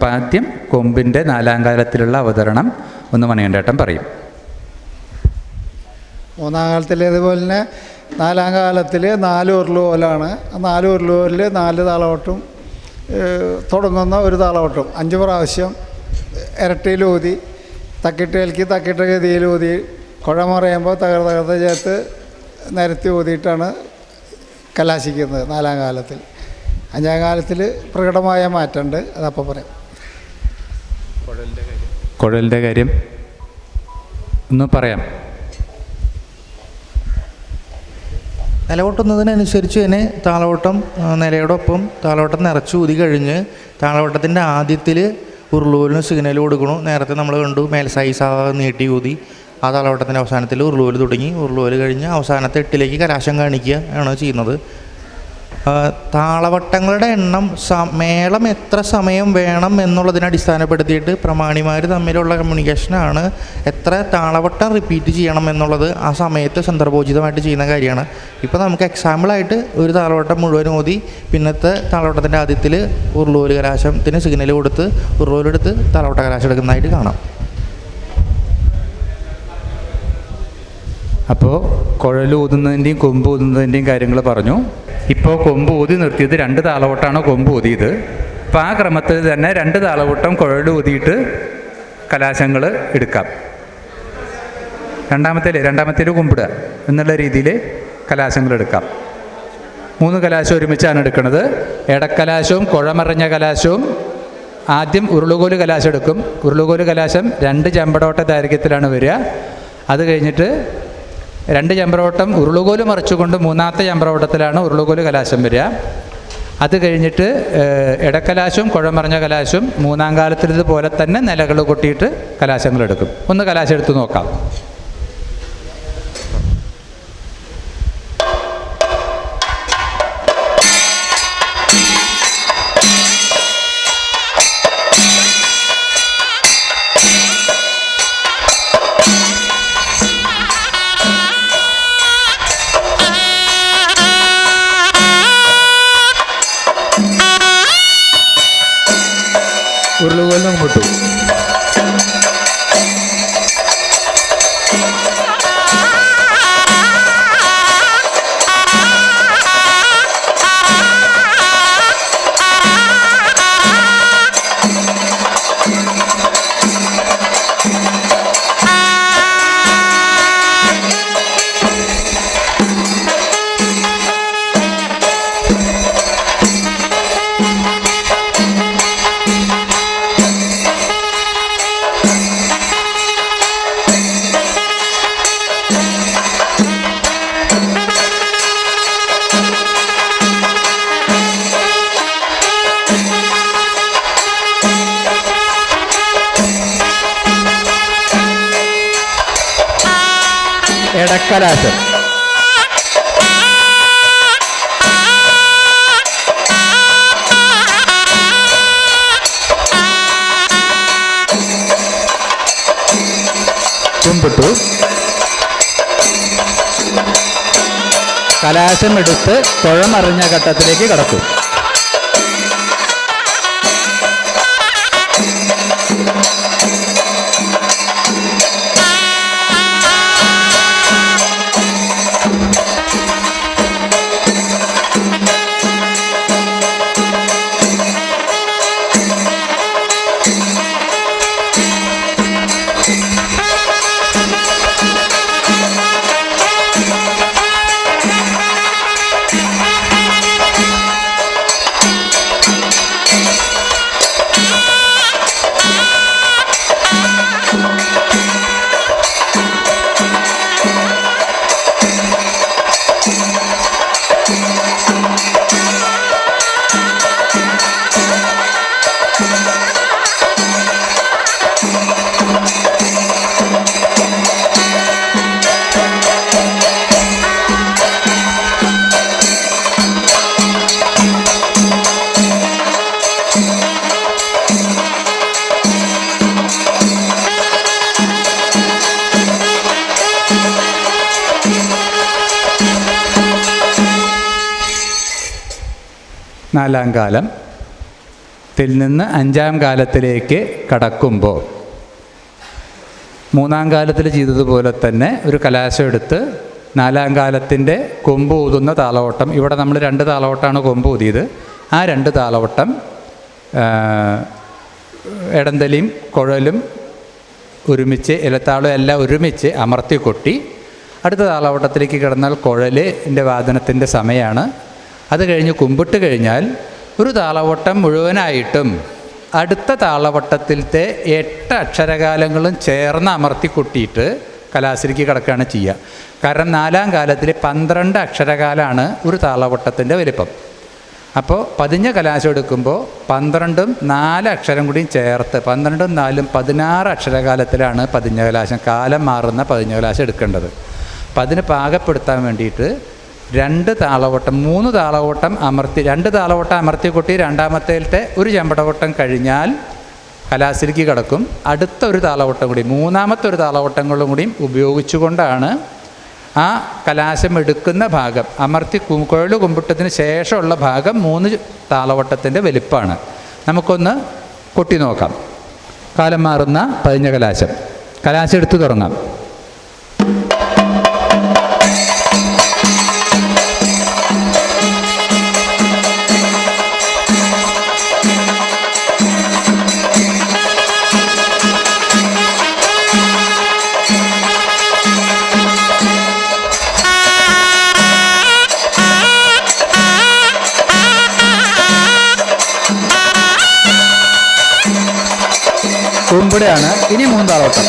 അപ്പം ആദ്യം കൊമ്പിൻ്റെ നാലാം കാലത്തിലുള്ള അവതരണം ഒന്ന് മണികണ്ഠേട്ടൻ പറയും. മൂന്നാം കാലത്തിൽ ഇതുപോലെ തന്നെ നാലാം കാലത്തിൽ 4 ഉരുളുകോലാണ്. 4 ഉരുളുകോലിൽ 4 താളവട്ടും തുടങ്ങുന്ന ഒരു താളവട്ടും 5 പ്രാവശ്യം ഇരട്ടിയിലൂതി തക്കിട്ടേൽക്ക് തക്കിട്ട ഗതിയിലൂതി കുഴമറിയുമ്പോൾ തകർത്ത് ചേർത്ത് നിരത്തി ഊതിയിട്ടാണ് കലാശിക്കുന്നത് നാലാം കാലത്തിൽ. അഞ്ചാം കാലത്തിൽ പ്രകടമായ മാറ്റമുണ്ട്, അതപ്പോൾ പറയാം. കുഴലിൻ്റെ കാര്യം ഒന്ന് പറയാം. നിലകൊട്ടുന്നതിനനുസരിച്ച് തന്നെ താളവട്ടം നിലയോടൊപ്പം താളവട്ടം നിറച്ച് ഊതി കഴിഞ്ഞ് താളവട്ടത്തിൻ്റെ ആദ്യത്തിൽ ഉരുളുകോലിന് സിഗ്നൽ കൊടുക്കണു. നേരത്തെ നമ്മൾ കണ്ടു മേൽ സൈസ് നീട്ടി ഊതി. ആ താളവട്ടത്തിൻ്റെ അവസാനത്തിൽ ഉരുളുകോല് തുടങ്ങി. ഉരുളുകോല് കഴിഞ്ഞ് അവസാനത്തെ 8ലേക്ക് കലാശം കാണിക്കുക ആണ് ചെയ്യുന്നത്. താളവട്ടങ്ങളുടെ എണ്ണം മേളം എത്ര സമയം വേണം എന്നുള്ളതിനെ അടിസ്ഥാനപ്പെടുത്തിയിട്ട് പ്രമാണിമാർ തമ്മിലുള്ള കമ്മ്യൂണിക്കേഷനാണ് എത്ര താളവട്ടം റിപ്പീറ്റ് ചെയ്യണം എന്നുള്ളത് ആ സമയത്ത് സന്ദർഭോചിതമായിട്ട് ചെയ്യുന്ന കാര്യമാണ്. ഇപ്പോൾ നമുക്ക് എക്സാമ്പിളായിട്ട് ഒരു താളവട്ടം മുഴുവൻ ഓതി പിന്നത്തെ താളവട്ടത്തിൻ്റെ ആദ്യത്തിൽ ഉരുളുകോല് കലാശത്തിന് സിഗ്നൽ കൊടുത്ത് ഉരുളുകോലെടുത്ത് താളവട്ട കലാശം എടുക്കുന്നതായിട്ട് കാണാം. അപ്പോൾ കുഴലൂതുന്നതിൻ്റെയും കൊമ്പ് ഊതുന്നതിൻ്റെയും കാര്യങ്ങൾ പറഞ്ഞു. ഇപ്പോൾ കൊമ്പ് ഊതി നിർത്തിയത് 2 താളവട്ടമാണ് കൊമ്പ് ഊതിയത്. അപ്പോൾ ആ ക്രമത്തിൽ തന്നെ 2 താളവട്ടം കുഴലൂതിയിട്ട് കലാശങ്ങൾ എടുക്കാം. രണ്ടാമത്തേൽ കുമ്പിടുക എന്നുള്ള രീതിയിൽ കലാശങ്ങൾ എടുക്കാം. 3 കലാശം ഒരുമിച്ചാണ് എടുക്കുന്നത്. ഇടക്കലാശവും കുഴമറിഞ്ഞ കലാശവും ആദ്യം ഉരുളുകോല് കലാശം എടുക്കും. ഉരുളുകോല് കലാശം 2 ചെമ്പടോട്ട ദൈർഘ്യത്തിലാണ് വരിക. അത് കഴിഞ്ഞിട്ട് 2 ചെമ്പറോട്ടം ഉരുളുകോല് മറിച്ചുകൊണ്ട് 3ാമത്തെ ചെമ്പറോട്ടത്തിലാണ് ഉരുളുകോല് കലാശം വരിക. അത് കഴിഞ്ഞിട്ട് ഇടക്കലാശവും കുഴമറിഞ്ഞ കലാശവും 3ാം കാലത്തിലതുപോലെ തന്നെ നിലകൾ കൊട്ടിയിട്ട് കലാശങ്ങൾ എടുക്കും. ഒന്ന് കലാശം എടുത്ത് നോക്കാം. ഉരുളുകോലും വിട്ടു. ഇടക്കലാശം കുമ്പിട്ടു. കലാശം എടുത്ത് കുഴമറിഞ്ഞ ഘട്ടത്തിലേക്ക് കടക്കും. നാലാം കാലം ത്തിൽ നിന്ന് 5-ാം കാലത്തിലേക്ക് കടക്കുമ്പോൾ 3-ാം കാലത്തിൽ ചെയ്തതുപോലെ തന്നെ ഒരു കലാശം എടുത്ത് 4-ാം കാലത്തിൻ്റെ കൊമ്പ് ഊതുന്ന താളവട്ടം, ഇവിടെ നമ്മൾ 2 താളവട്ടമാണ് കൊമ്പ് ഊതിയത്, ആ 2 താളവട്ടം ഇടന്തലിയും കുഴലും ഒരുമിച്ച് ഇലത്താളം എല്ലാം ഒരുമിച്ച് അമർത്തി കൊട്ടി അടുത്ത താളവട്ടത്തിലേക്ക് കിടന്നാൽ കുഴലിൻ്റെ വാദനത്തിൻ്റെ സമയമാണ്. അത് കഴിഞ്ഞ് കുമ്പിട്ട് കഴിഞ്ഞാൽ ഒരു താളവട്ടം മുഴുവനായിട്ടും അടുത്ത താളവട്ടത്തിലത്തെ 8 അക്ഷരകാലങ്ങളും ചേർന്ന് അമർത്തി കൊട്ടിയിട്ട് കലാശത്തിലേക്ക് കിടക്കുകയാണ് ചെയ്യുക. കാരണം 4-ാം കാലത്തിൽ 12 അക്ഷരകാലമാണ് ഒരു താളവട്ടത്തിൻ്റെ വലിപ്പം. അപ്പോൾ പതിഞ്ഞ കലാശം എടുക്കുമ്പോൾ 12ഉം 4 അക്ഷരം കൂടിയും ചേർത്ത് 12ഉം 4ഉം 16 അക്ഷരകാലത്തിലാണ് പതിഞ്ഞ കലാശം, കാലം മാറുന്ന പതിഞ്ഞ കലാശം എടുക്കേണ്ടത്. അപ്പം അതിന് പാകപ്പെടുത്താൻ വേണ്ടിയിട്ട് 2 താളവട്ടം 3 താളവട്ടം അമർത്തി 2 താളവട്ടം അമർത്തി കൊട്ടി 2-ാമത്തേലത്തെ ഒരു ചെമ്പടവട്ടം കഴിഞ്ഞാൽ കലാശത്തിലേക്ക് കിടക്കും. അടുത്ത ഒരു താളവട്ടം കൂടി 3-ാമത്തെ ഒരു താളവട്ടങ്ങളും കൂടിയും ഉപയോഗിച്ചുകൊണ്ടാണ് ആ കലാശം എടുക്കുന്ന ഭാഗം അമർത്തി കുഴൽ കുമ്പിട്ടതിന് ശേഷമുള്ള ഭാഗം 3 താളവട്ടത്തിൻ്റെ വലിപ്പമാണ്. നമുക്കൊന്ന് കൊട്ടി നോക്കാം. കാലം മാറുന്ന പതിഞ്ഞ കലാശം. കലാശം എടുത്തു തുടങ്ങാം. കുമ്പിടെയാണ്. ഇനി 3 താളവട്ടം.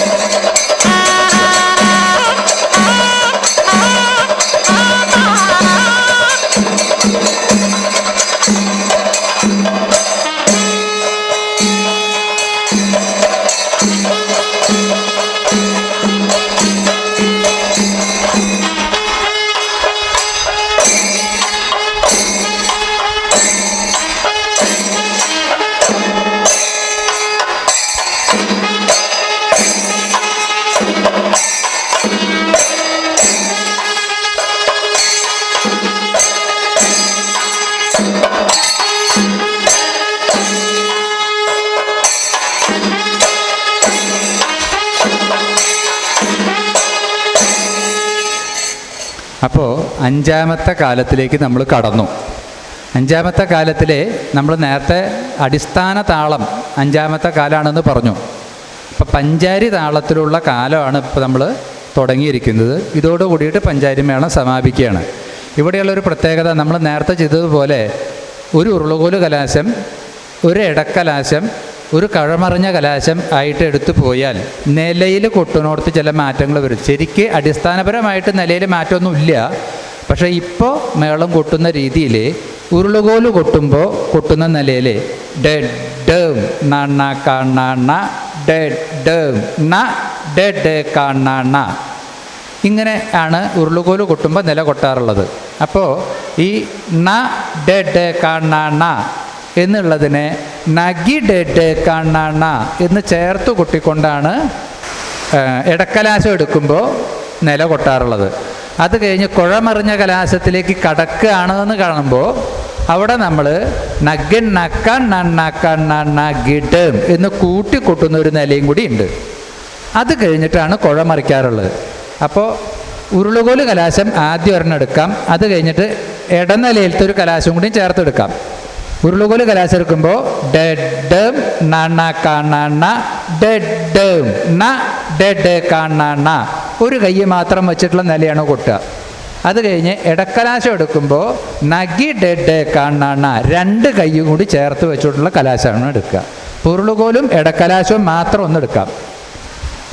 അപ്പോൾ 5-ാമത്തെ കാലത്തിലേക്ക് നമ്മൾ കടന്നു. 5-ാമത്തെ കാലത്തിൽ നമ്മൾ നേരത്തെ അടിസ്ഥാന താളം 5-ാമത്തെ കാലമാണെന്ന് പറഞ്ഞു. അപ്പോൾ പഞ്ചാരി താളത്തിലുള്ള കാലമാണ് ഇപ്പോൾ നമ്മൾ തുടങ്ങിയിരിക്കുന്നത്. ഇതോടുകൂടിയിട്ട് പഞ്ചാരി മേളം സമാപിക്കുകയാണ്. ഇവിടെയുള്ളൊരു പ്രത്യേകത, നമ്മൾ നേരത്തെ ചെയ്തതുപോലെ ഒരു ഉരുളുകോല് കലാശം, ഒരു ഇടക്കലാശം, ഒരു കഴമറിഞ്ഞ കലാശം ആയിട്ട് എടുത്തു പോയാൽ നിലയിൽ കൊട്ടുന്നോടത്ത് ചില മാറ്റങ്ങൾ വരും. ശരിക്ക് അടിസ്ഥാനപരമായിട്ട് നിലയിൽ മാറ്റമൊന്നുമില്ല. പക്ഷേ ഇപ്പോൾ മേളം കൊട്ടുന്ന രീതിയിൽ ഉരുളുകോല് കൊട്ടുമ്പോൾ കൊട്ടുന്ന നിലയിൽ ഡ ഡം നണ്ണ കണ്ണ ഡ ഡം ന ഡ ഡ കണ്ണ, ഇങ്ങനെ ആണ് ഉരുളുകോല് കൊട്ടുമ്പോൾ നില കൊട്ടാറുള്ളത്. അപ്പോൾ ഈ ന ഡ ഡ കണ്ണ എന്നുള്ളതിനെ നഗി ഡെഡ് കണ്ണ എന്ന് ചേർത്ത് കൊട്ടിക്കൊണ്ടാണ് ഇടക്കലാശം എടുക്കുമ്പോൾ നില കൊട്ടാറുള്ളത്. അത് കഴിഞ്ഞ് കുഴമറിഞ്ഞ കലാശത്തിലേക്ക് കടക്കുകയാണ് എന്ന് കാണുമ്പോൾ അവിടെ നമ്മൾ നഗൻ നക്ക നണ്ണ ഗിഡ് എന്ന് കൂട്ടിക്കൊട്ടുന്ന ഒരു നിലയും കൂടി ഉണ്ട്. അത് കഴിഞ്ഞിട്ടാണ് കുഴമറിക്കാറുള്ളത്. അപ്പോൾ ഉരുളുകോല് കലാശം ആദ്യം ഒരെണ്ണം എടുക്കാം. അത് കഴിഞ്ഞിട്ട് ഇടനിലയിലത്തെ ഒരു കലാശം കൂടി ചേർത്തെടുക്കാം. ഉരുളുകോല് കലാശം എടുക്കുമ്പോൾ ഡെഡ് നണ്ണ കണ്ണ ഡെഡ് ന ഡെഡ് കണ്ണ ഒരു കൈ മാത്രം വെച്ചിട്ടുള്ള നിലയാണ് കൊട്ടുക. അത് കഴിഞ്ഞ് ഇടക്കലാശം എടുക്കുമ്പോൾ നഗി ഡെഡ് കണ്ണ 2 കൈയും കൂടി ചേർത്ത് വെച്ചിട്ടുള്ള കലാശമാണ് എടുക്കുക. ഉരുളുകോലും ഇടക്കലാശവും മാത്രം ഒന്ന് എടുക്കാം.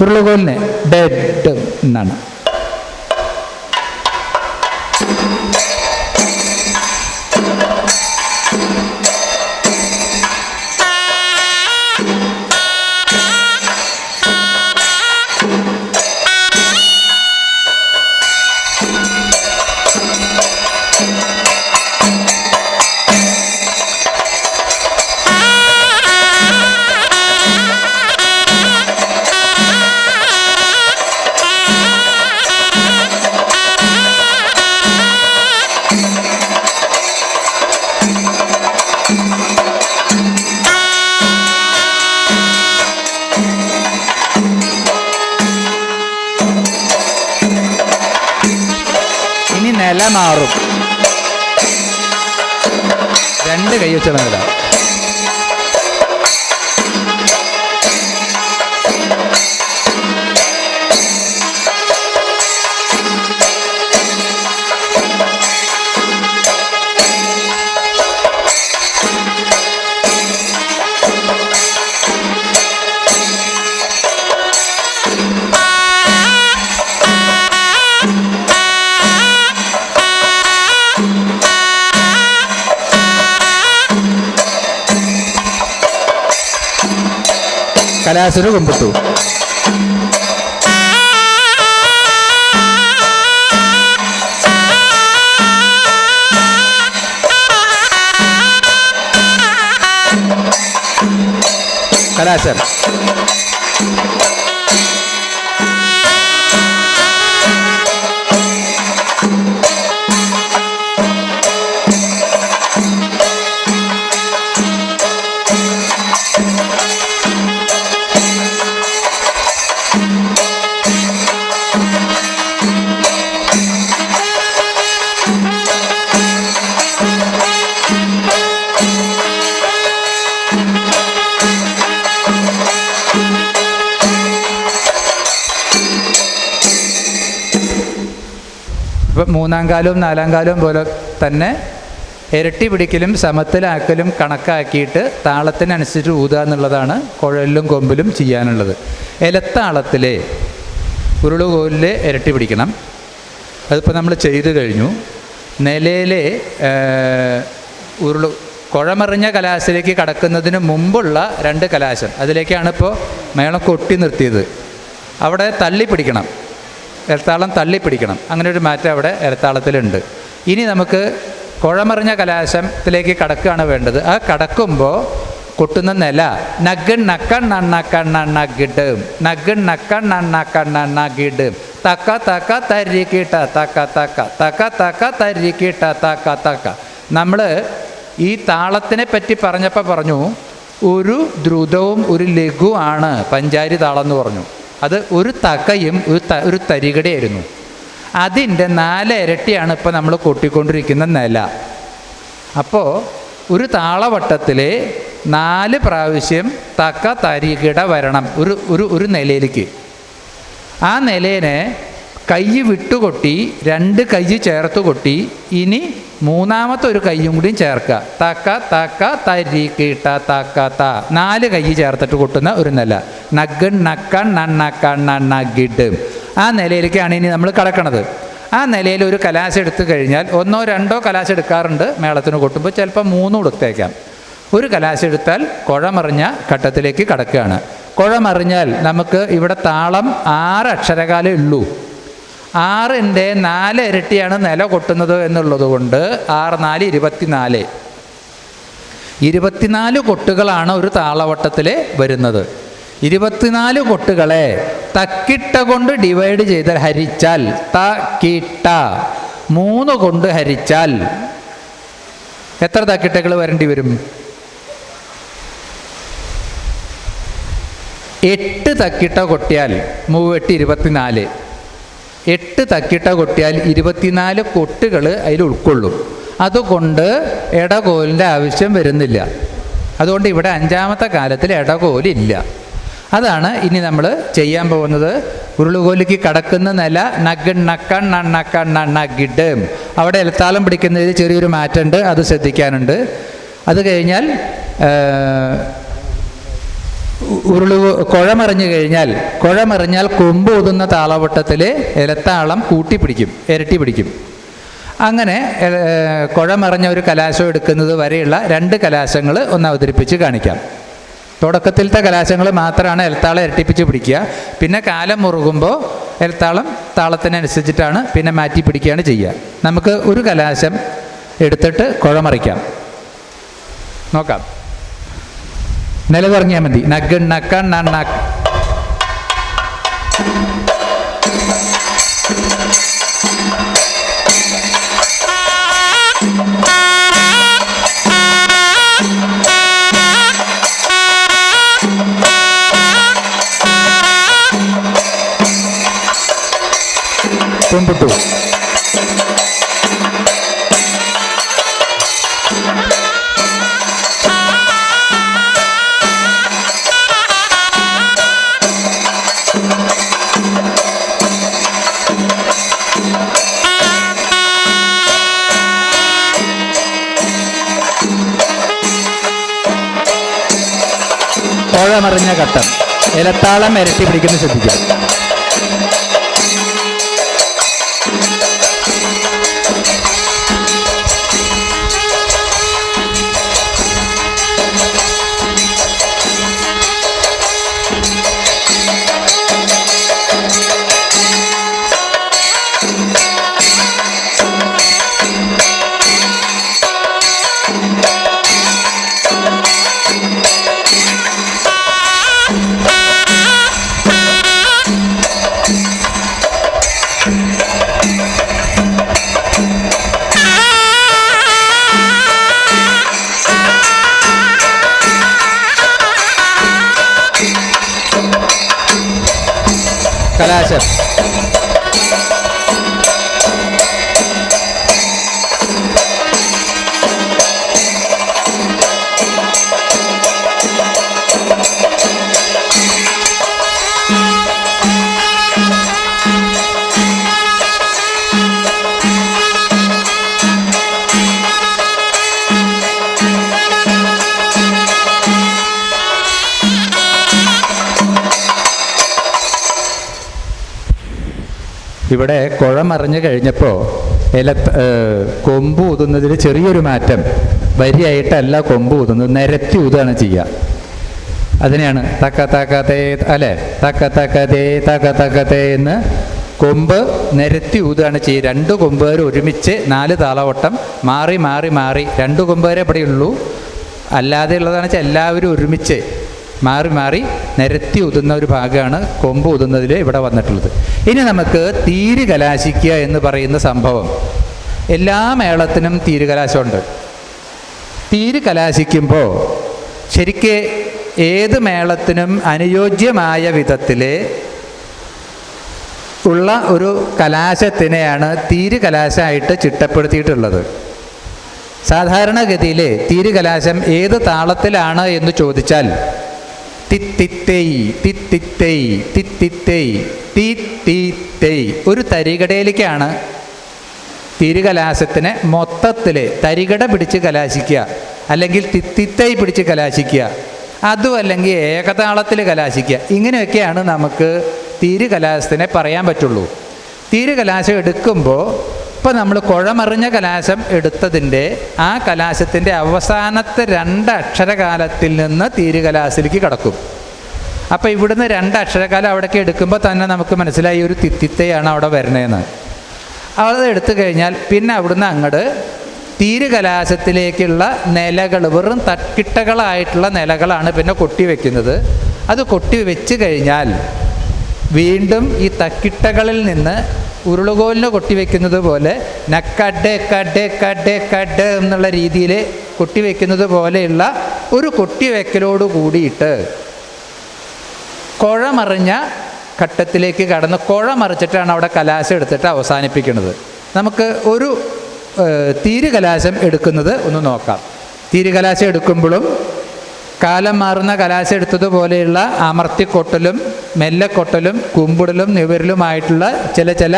ഉരുളുകോലിന് ഡെഡ് എന്നാണ്. നില മാറും. 2 കൈ വെച്ച നില. കലാശന് കുമ്പിട്ടു. കലാശൻ ഇപ്പം 3-ാം കാലവും 4-ാം കാലവും പോലെ തന്നെ ഇരട്ടി പിടിക്കലും സമത്തിലാക്കലും കണക്കാക്കിയിട്ട് താളത്തിനനുസരിച്ച് ഊതുക എന്നുള്ളതാണ് കുഴലിലും കൊമ്പിലും ചെയ്യാനുള്ളത്. ഇലത്താളത്തിലെ ഉരുളുകോലിൽ ഇരട്ടി പിടിക്കണം. അതിപ്പോൾ നമ്മൾ ചെയ്തു കഴിഞ്ഞു. നിലയിലെ കുഴമറിഞ്ഞ കലാശത്തിലേക്ക് കടക്കുന്നതിന് മുമ്പുള്ള 2 കലാശം, അതിലേക്കാണ് ഇപ്പോൾ മേളം കൊട്ടി നിർത്തിയത്. അവിടെ തള്ളി പിടിക്കണം, ഇലത്താളം തള്ളിപ്പിടിക്കണം. അങ്ങനെ ഒരു മാറ്റം അവിടെ ഇലത്താളത്തിലുണ്ട്. ഇനി നമുക്ക് കുഴമറിഞ്ഞ കലാശത്തിലേക്ക് കടക്കുകയാണ് വേണ്ടത്. ആ കടക്കുമ്പോൾ കൊട്ടുന്ന നില നഗൺ നക്കൺ നണ്ണക്കണ്ണണ്ണകിടും, നഗൺ നക്കൺ നണ്ണക്കണ്ണണ്ണകിടും, തക്ക തക്ക തരിക്കിട്ട തക്ക തക്ക തക്ക തക്ക തരിക്കിട്ട തക്ക തക്ക. നമ്മൾ ഈ താളത്തിനെ പറ്റി പറഞ്ഞപ്പോൾ പറഞ്ഞു ഒരു ദ്രുതവും ഒരു ലഘുവാണ് പഞ്ചാരി താളം എന്ന് പറഞ്ഞു. അത് ഒരു തക്കയും ഒരു തരികടയായിരുന്നു. അതിൻ്റെ 4 ഇരട്ടിയാണ് ഇപ്പോൾ നമ്മൾ കൊട്ടിക്കൊണ്ടിരിക്കുന്ന നില. അപ്പോൾ ഒരു താളവട്ടത്തിൽ 4 പ്രാവശ്യം തക്ക തരികിട വരണം ഒരു നിലയിലേക്ക്. ആ നിലേനെ കൈ വിട്ടുകൊട്ടി 2 കൈ ചേർത്ത് കൊട്ടി ഇനി 3ാമത്തെ ഒരു കൈയും കൂടിയും ചേർക്കുക. തക്ക തക്ക തരികിട്ട തക്ക ത 4 കൈ ചേർത്തിട്ട് കൊട്ടുന്ന ഒരു നില. നഗൺ നക്കൺ നണ്ണക്കൺ നണ്ണകിട്. ആ നിലയിലേക്കാണ് ഇനി നമ്മൾ കടക്കണത്. ആ നിലയിൽ ഒരു കലാശം എടുത്തു കഴിഞ്ഞാൽ 1-ഓ 2-ഓ കലാശം എടുക്കാറുണ്ട് മേളത്തിന് കൊട്ടുമ്പോൾ. ചിലപ്പോൾ 3 എടുത്തേക്കാം. ഒരു കലാശം എടുത്താൽ കുഴമറിഞ്ഞ ഘട്ടത്തിലേക്ക് കടക്കുകയാണ്. കുഴമറിഞ്ഞാൽ നമുക്ക് ഇവിടെ താളം 6 അക്ഷരകാലേ ഉള്ളൂ. 6ൻ്റെ 4 ഇരട്ടിയാണ് നില കൊട്ടുന്നത് എന്നുള്ളത് കൊണ്ട് 6 4 24. 24 കൊട്ടുകളാണ് ഒരു താളവട്ടത്തിൽ വരുന്നത്. 24 കൊട്ടുകളെ തക്കിട്ട കൊണ്ട് ഡിവൈഡ് ചെയ്താൽ ഹരിച്ചാൽ തക്കിട്ട 3 കൊണ്ട് ഹരിച്ചാൽ എത്ര തക്കിട്ടകൾ വരേണ്ടി വരും? 8 തക്കിട്ട കൊട്ടിയാൽ 3 8 24. 8 തക്കിട്ട കൊട്ടിയാൽ 24 കൊട്ടുകൾ അതിൽ ഉൾക്കൊള്ളും. അതുകൊണ്ട് ഇടകോലിൻ്റെ ആവശ്യം വരുന്നില്ല. അതുകൊണ്ട് ഇവിടെ 5ാമത്തെ കാലത്തിൽ ഇടകോലില്ല. അതാണ് ഇനി നമ്മൾ ചെയ്യാൻ പോകുന്നത്. ഉരുളുകോലിക്ക് കടക്കുന്ന നില നഗൺ നക്കൺ നണ്ണക്കൺ നണ്ണകിട്. അവിടെ ഇലത്താളം പിടിക്കുന്നതിൽ ചെറിയൊരു മാറ്റമുണ്ട്, അത് ശ്രദ്ധിക്കാനുണ്ട്. അത് കഴിഞ്ഞാൽ കുഴമറിഞ്ഞാൽ കൊമ്പ് ഊതുന്ന താളവട്ടത്തിൽ ഇലത്താളം കൂട്ടിപ്പിടിക്കും, ഇരട്ടി പിടിക്കും. അങ്ങനെ കുഴമറിഞ്ഞ ഒരു കലാശം എടുക്കുന്നത് വരെയുള്ള 2 കലാശങ്ങൾ ഒന്ന് അവതരിപ്പിച്ച് കാണിക്കാം. തുടക്കത്തിലത്തെ കലാശങ്ങൾ മാത്രമാണ് ഇലത്താളം ഇരട്ടിപ്പിച്ച് പിടിക്കുക. പിന്നെ കാലം മുറുകുമ്പോൾ ഇലത്താളം താളത്തിനനുസരിച്ചിട്ടാണ് പിന്നെ മാറ്റി പിടിക്കുകയാണ് ചെയ്യുക. നമുക്ക് ഒരു കലാശം എടുത്തിട്ട് കുഴമറിക്കാം. നോക്കാം. നില പറഞ്ഞാൽ മതി. നഗൺ നക്കൺ നണ്ണ. കുമ്പിട്ടു. കുഴമറിഞ്ഞ ഘട്ടം. ഇലത്താളം ഇരട്ടി പിടിക്കുന്നത് ശ്രദ്ധിക്കുക. കലാശം. ഇവിടെ കുഴമറിഞ്ഞ് കഴിഞ്ഞപ്പോൾ കൊമ്പ് ഊതുന്നതിൽ ചെറിയൊരു മാറ്റം. വരിയായിട്ടല്ല കൊമ്പ് ഊതുന്നത്, നിരത്തി ഊതുകയാണ് ചെയ്യുക. അതിനെയാണ് തക്ക തക്കത്തേ അല്ലേ, തക്ക തക്കത്തേ തക്ക തക്കത്തേ എന്ന് കൊമ്പ് നിരത്തി ഊതുകയാണ് ചെയ്യുക. രണ്ട് കൊമ്പുകാർ ഒരുമിച്ച് 4 താളവട്ടം മാറി മാറി മാറി. 2 കൊമ്പുകാരെ ഇവിടെ ഉള്ളൂ, അല്ലാതെ ഉള്ളതാണെന്ന് വെച്ചാൽ എല്ലാവരും ഒരുമിച്ച് മാറി മാറി നിരത്തി ഊതുന്ന ഒരു ഭാഗമാണ് കൊമ്പ് ഊതുന്നതിൽ ഇവിടെ വന്നിട്ടുള്ളത്. ഇനി നമുക്ക് തീര് കലാശിക്കുക എന്ന് പറയുന്ന സംഭവം. എല്ലാ മേളത്തിനും തീര് കലാശമുണ്ട്. തീര് കലാശിക്കുമ്പോൾ ശരിക്ക് ഏത് മേളത്തിനും അനുയോജ്യമായ വിധത്തിൽ ഉള്ള ഒരു കലാശത്തിനെയാണ് തീര് കലാശമായിട്ട് ചിട്ടപ്പെടുത്തിയിട്ടുള്ളത്. സാധാരണഗതിയിൽ തീര് കലാശം ഏത് താളത്തിലാണ് എന്ന് ചോദിച്ചാൽ തിത്തിത്തേയ് തിത്തിത്തേയ് തിത്തിത്തേയ് തീ തീ തേയ് ഒരു തരികടയിലേക്കാണ് തിരുകലാശത്തിനെ മൊത്തത്തിൽ തരികട പിടിച്ച് കലാശിക്കുക, അല്ലെങ്കിൽ തിത്തിത്തൈ പിടിച്ച് കലാശിക്കുക, അതും അല്ലെങ്കിൽ ഏകതാളത്തിൽ കലാശിക്കുക. ഇങ്ങനെയൊക്കെയാണ് നമുക്ക് തിരുകലാശത്തിനെ പറയാൻ പറ്റുള്ളൂ. തിരുകലാശം എടുക്കുമ്പോൾ ഇപ്പം നമ്മൾ കുഴമറിഞ്ഞ കലാശം എടുത്തതിൻ്റെ ആ കലാശത്തിൻ്റെ അവസാനത്തെ 2 അക്ഷരകാലത്തിൽ നിന്ന് തിരുകലാശത്തിലേക്ക് കടക്കും. അപ്പോൾ ഇവിടുന്ന് 2 അക്ഷരകാലം അവിടേക്ക് എടുക്കുമ്പോൾ തന്നെ നമുക്ക് മനസ്സിലായി ഒരു തിത്തിത്തയാണ് അവിടെ വരണേന്ന്. അത് എടുത്തു കഴിഞ്ഞാൽ പിന്നെ അവിടുന്ന് അങ്ങോട്ട് തീരുകലാശത്തിലേക്കുള്ള നിലകൾ, വെറും തക്കിട്ടകളായിട്ടുള്ള നിലകളാണ് പിന്നെ കൊട്ടി വയ്ക്കുന്നത്. അത് കൊട്ടി വെച്ച് കഴിഞ്ഞാൽ വീണ്ടും ഈ തക്കിട്ടകളിൽ നിന്ന് ഉരുളുകോലിന് കൊട്ടിവെക്കുന്നത് പോലെ നക്കഡ് കഡ് കഡ് കഡ് എന്നുള്ള രീതിയിൽ കൊട്ടിവെക്കുന്നത് പോലെയുള്ള ഒരു കൊട്ടിവെക്കലോട് കൂടിയിട്ട് കുഴമറിഞ്ഞ ഘട്ടത്തിലേക്ക് കടന്ന് കുഴമറിച്ചിട്ടാണ് അവിടെ കലാശം എടുത്തിട്ട് അവസാനിപ്പിക്കുന്നത്. നമുക്ക് ഒരു തീരുകലാശം എടുക്കുന്നത് ഒന്ന് നോക്കാം. തീരുകലാശം എടുക്കുമ്പോഴും കാലം മാറുന്ന കലാശം എടുത്തതുപോലെയുള്ള അമർത്തിക്കൊട്ടലും മെല്ലെക്കൊട്ടലും കുമ്പിടലും നിവരലുമായിട്ടുള്ള ചില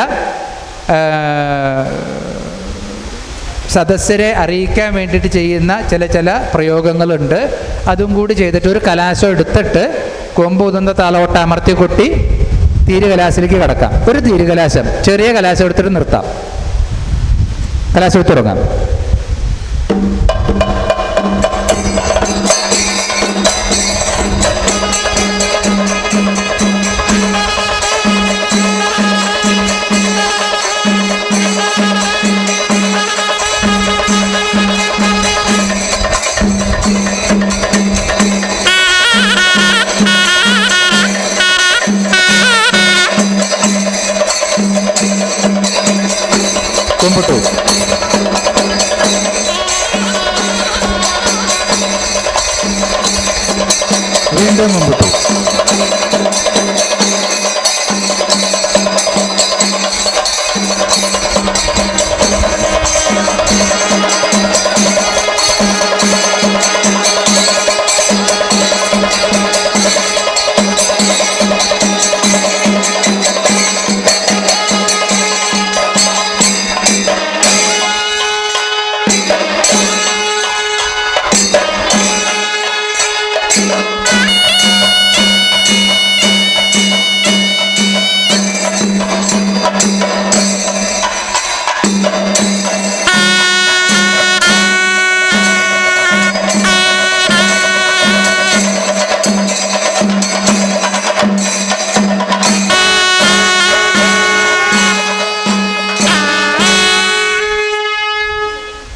സദസ്യരെ അറിയിക്കാൻ വേണ്ടിയിട്ട് ചെയ്യുന്ന ചില പ്രയോഗങ്ങളുണ്ട്. അതും കൂടി ചെയ്തിട്ട് ഒരു കലാശം എടുത്തിട്ട് കൊമ്പൂതുന്ന താളവട്ടം അമർത്തിക്കൊട്ടി തീരുകലാശത്തിലേക്ക് കടക്കാം. ഒരു തീരുകലാശം ചെറിയ കലാശം എടുത്തിട്ട് നിർത്താം. കലാശം എടുത്ത് തുടങ്ങാം. കുമ്പിട്ടു. വീണ്ടും കുമ്പിട്ടു.